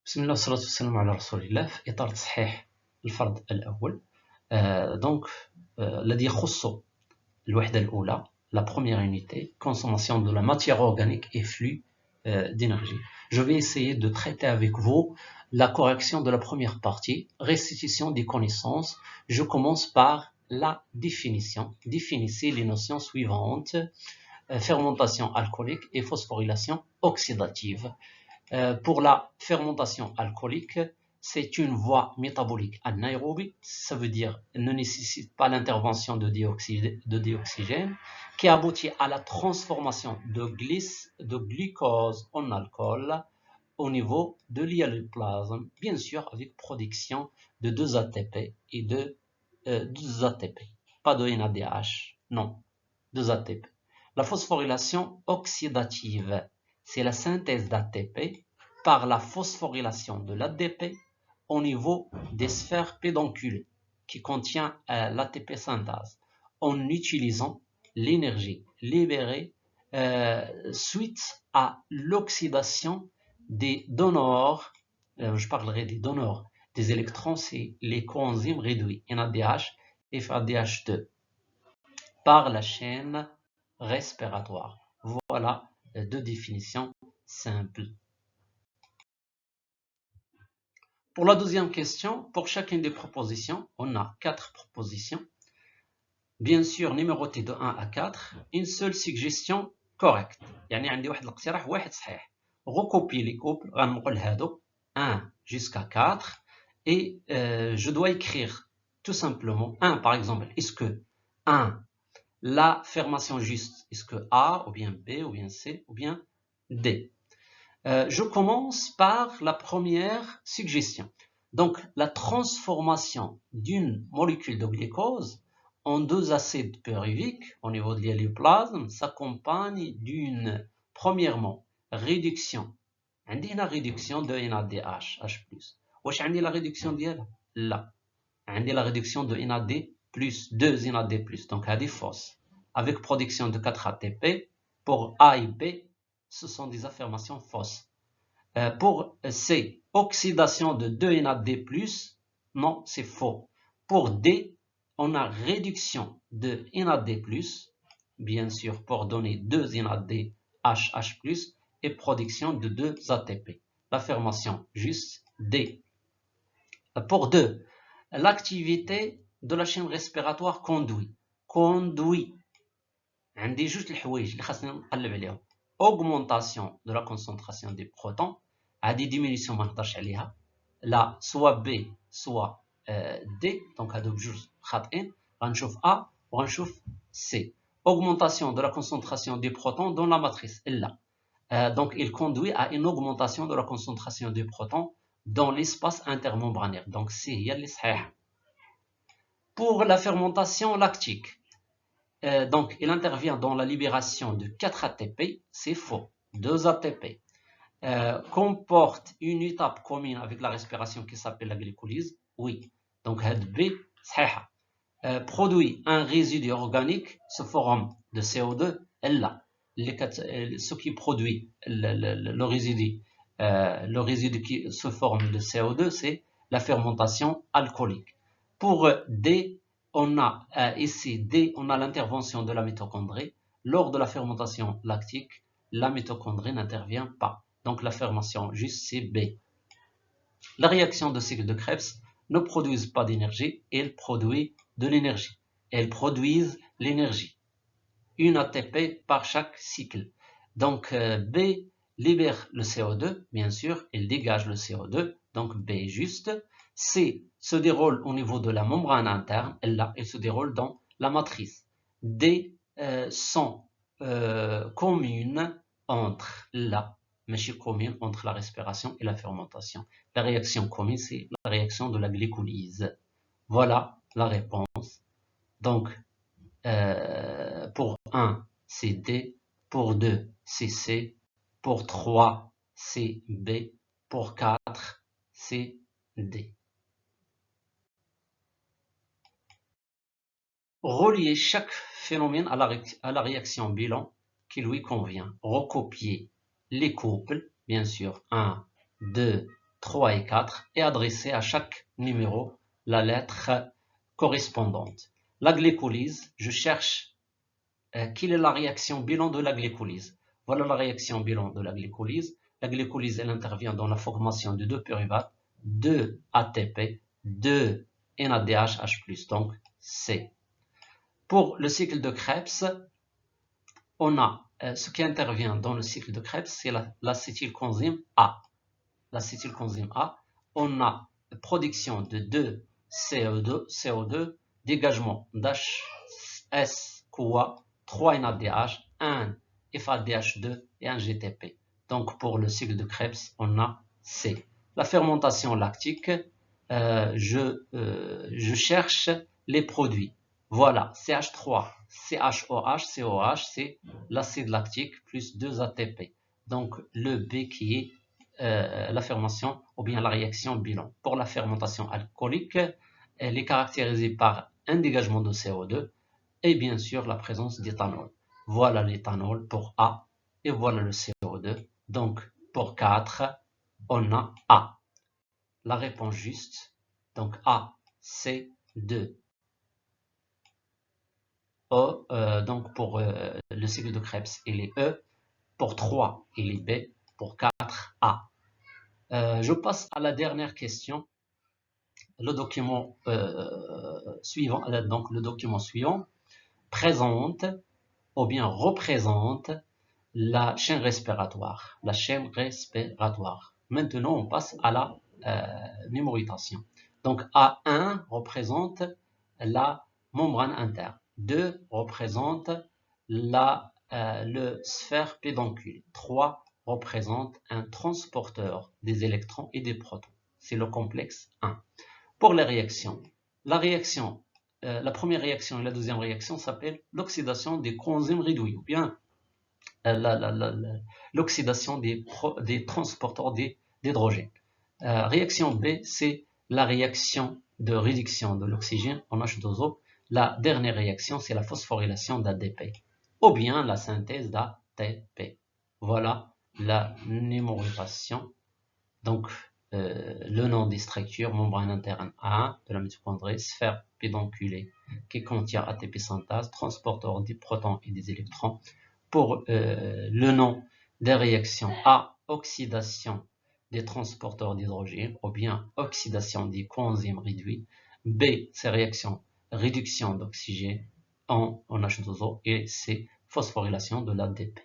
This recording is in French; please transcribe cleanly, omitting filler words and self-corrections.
بسم الله والصلاة والسلام على رسول الله. في إطار تصحيح الفرض الأول الذي يخص الوحدة الأولى, la première unité, consommation de la matière organique et flux d'énergie. Je vais essayer de traiter avec vous la correction de la première partie, restitution des connaissances. Je commence par la définition. Définissez les notions suivantes: fermentation alcoolique et phosphorylation oxydative. Pour la fermentation alcoolique, c'est une voie métabolique anaérobie, ça veut dire ne nécessite pas l'intervention de dioxygène, qui aboutit à la transformation de glucose en alcool au niveau de l'hyaloplasme, bien sûr avec production de 2 ATP et de 2 ATP, pas de NADH, non, 2 ATP. La phosphorylation oxydative, c'est la synthèse d'ATP par la phosphorylation de l'ADP au niveau des sphères pédonculées qui contient l'ATP synthase en utilisant l'énergie libérée suite à l'oxydation des donneurs, je parlerai des donneurs des électrons, c'est les coenzymes réduits NADH et FADH2 par la chaîne respiratoire. Voilà 2 définitions simples. Pour la deuxième question, pour chacune des propositions, on a 4 propositions. Bien sûr, numérotées de 1 à 4, une seule suggestion correcte. يعني عندي واحد الاقتراح واحد صحيح. Recopier les couples, غنقول هادو 1 jusqu'à 4 et je dois écrire tout simplement 1 par exemple. Est-ce que 1, la fermation juste, est-ce que A ou bien B ou bien C ou bien D? Je commence par la première suggestion. Donc, la transformation d'une molécule de glucose en 2 acides pyruviques au niveau de l'hélioplasme s'accompagne d'une, premièrement, réduction. عندي هنا réduction de NADH, H+. واش عندي la réduction ديالها؟ لا. عندي la réduction de NAD+, 2 NAD+, donc هذه fausse. Avec production de 4 ATP, pour A et B, ce sont des affirmations fausses. Pour C, oxydation de 2 NAD+, non, c'est faux. Pour D, on a réduction de NAD+, bien sûr, pour donner 2 NAD H+, et production de 2 ATP. L'affirmation juste D. Pour 2, l'activité de la chaîne respiratoire conduit. عندي جوج الحوايج اللي خاصني نقلب عليهم. Augmentation de la concentration des protons, هذه diminution ما نهضرش عليها. لا soit B soit D, donc هادو بجوج خاطئين. غنشوف A وغنشوف C. Augmentation de la concentration des protons dans la matrice. لا. Donc il conduit à une augmentation de la concentration des protons dans l'espace intermembranaire. Donc C هي اللي صحيحة. Pour la fermentation lactique, donc il intervient dans la libération de 4 ATP, c'est faux. 2 ATP comporte une étape commune avec la respiration qui s'appelle la glycolyse, oui. Donc B, صحيحة. Produit un résidu organique sous forme de CO2, là. Ce qui produit le résidu qui sous forme de CO2, c'est la fermentation alcoolique. Pour D, on a ici D, on a l'intervention de la mitochondrie. Lors de la fermentation lactique, la mitochondrie n'intervient pas. Donc la fermentation juste c'est B. La réaction de cycle de Krebs ne produit pas d'énergie, elle produit de l'énergie. Elles produisent l'énergie. Une ATP par chaque cycle. Donc B libère le CO2, bien sûr, elle dégage le CO2, donc B juste. C se déroule au niveau de la membrane interne, elle se déroule dans la matrice. D sont communes entre entre la respiration et la fermentation. La réaction commune, c'est la réaction de la glycolyse. Voilà la réponse. Donc, pour 1, c'est D. Pour 2, c'est C. Pour 3, c'est B. Pour 4, c'est D. Relier chaque phénomène à la réaction bilan qui lui convient. Recopier les couples, bien sûr, 1, 2, 3 et 4 et adresser à chaque numéro la lettre correspondante. La glycolyse, je cherche quelle est la réaction bilan de la glycolyse. Voilà la réaction bilan de la glycolyse. La glycolyse, elle intervient dans la formation de 2 pyruvates, 2 ATP, 2 NADH, H+, donc C. Pour le cycle de Krebs, on a ce qui intervient dans le cycle de Krebs, c'est l'acétylcoenzyme A. L'acétylcoenzyme A, on a production de 2 CO2, dégagement d'HS-CoA, 3 NADH, 1 FADH2 et 1 GTP. Donc pour le cycle de Krebs, on a C. La fermentation lactique, je cherche les produits. Voilà, CH3, CHOH, COH, c'est l'acide lactique plus 2 ATP. Donc le B qui est la fermentation ou bien la réaction bilan. Pour la fermentation alcoolique, elle est caractérisée par un dégagement de CO2 et bien sûr la présence d'éthanol. Voilà l'éthanol pour A et voilà le CO2. Donc pour 4, on a A. La réponse juste, donc A, C, 2. O, donc pour le cycle de Krebs, il est E. Pour 3, il est B. Pour 4, A. Je passe à la dernière question. Le document suivant, donc le document suivant présente ou bien représente la chaîne respiratoire. La chaîne respiratoire. Maintenant, on passe à la mémorisation. Donc A1 représente la membrane interne. 2 représente le sphère pédoncule. 3 représente un transporteur des électrons et des protons. C'est le complexe 1. Pour les réactions, la première réaction et la deuxième réaction s'appelle l'oxydation des coenzymes réduits, ou bien l'oxydation des transporteurs d'hydrogène. Réaction B, c'est la réaction de réduction de l'oxygène en H2O. La dernière réaction, c'est la phosphorylation d'ADP, ou bien la synthèse d'ATP. Voilà la numérisation. Donc, le nom des structures, membrane interne A1 de la mitochondrie, sphère pédonculée qui contient ATP synthase, transporteur des protons et des électrons. Pour le nom des réactions A, oxydation des transporteurs d'hydrogène, ou bien oxydation des coenzymes réduits. B, c'est réaction réduction d'oxygène en H2O, et C, phosphorylation de l'ADP.